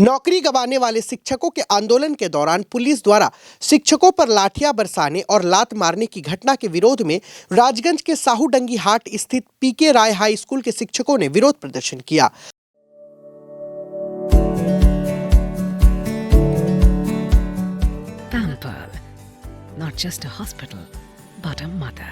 नौकरी गंवाने वाले शिक्षकों के आंदोलन के दौरान पुलिस द्वारा शिक्षकों पर लाठियां बरसाने और लात मारने की घटना के विरोध में राजगंज के साहूडंगी हाट स्थित पीके राय हाई स्कूल के शिक्षकों ने विरोध प्रदर्शन किया। Pamper, not just a hospital, but a mother.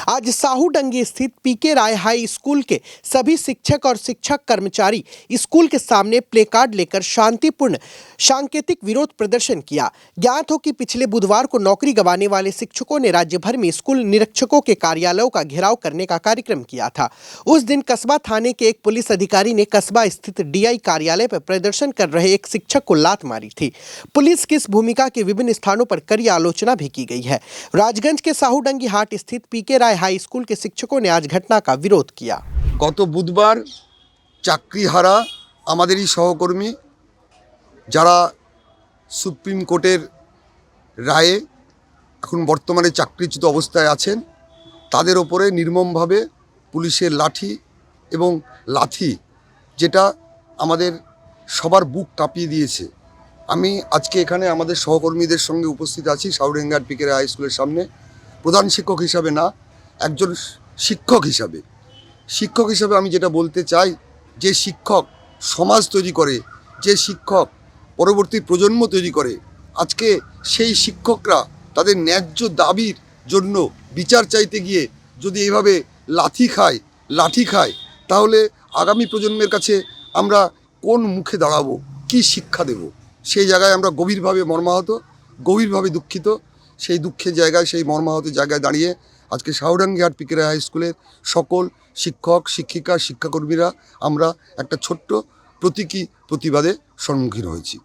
आज साहूडंगी स्थित पीके राय हाई स्कूल के सभी शिक्षक और शिक्षक कर्मचारी स्कूल के सामने प्ले कार्ड लेकर शांतिपूर्ण सांकेतिक विरोध प्रदर्शन किया। ज्ञात हो कि पिछले बुधवार को नौकरी गंवाने वाले शिक्षकों ने राज्य भर में स्कूल निरीक्षकों के कार्यालयों का घेराव करने का कार्यक्रम किया था। उस दिन कस्बा थाने के एक पुलिस अधिकारी ने कस्बा स्थित डीआई कार्यालय पर प्रदर्शन कर रहे एक शिक्षक को लात मारी थी। पुलिस की इस भूमिका की विभिन्न स्थानों पर कड़ी आलोचना भी की गई है। राजगंज के साहूडंगी हाट स्थित पीके राय हाई स्कूल के शिक्षकों ने आज घटना का विरोध किया। गत बुधवार চাকরিহারা আমাদেরই সহকর্মী যারা সুপ্রিম কোর্টের রায়ে এখন বর্তমানে চাকরিচ্যুত অবস্থায় আছেন তাদের উপরে নির্মমভাবে পুলিশের লাঠি এবং লাথি যেটা আমাদের সবার বুক কাঁপিয়ে দিয়েছে। আমি আজকে এখানে আমাদের সহকর্মীদের সঙ্গে উপস্থিত আছি সাউডেঙ্গা পিকে হাই স্কুলের সামনে প্রধান শিক্ষক হিসাবে না একজন শিক্ষক হিসাবে আমি যেটা বলতে চাই যে শিক্ষক সমাজ তৈরি করে যে শিক্ষক পরবর্তী প্রজন্ম তৈরি করে আজকে সেই শিক্ষকরা তাদের ন্যায্য দাবির জন্য বিচার চাইতে গিয়ে যদি এইভাবে লাঠি খায় তাহলে আগামী প্রজন্মের কাছে আমরা কোন মুখে দাঁড়াবো কি শিক্ষা দেব সেই জায়গায় আমরা গভীরভাবে মর্মাহত গভীরভাবে দুঃখিত। সেই দুঃখের জায়গায় সেই মর্মাহত জায়গায় দাঁড়িয়ে আজকে সাউডাঙ্গি হাট পিকে হাই স্কুলের সকল শিক্ষক শিক্ষিকা শিক্ষাকর্মীরা আমরা একটা ছোট্ট প্রতীকী প্রতিবাদে সম্মুখীন হয়েছি।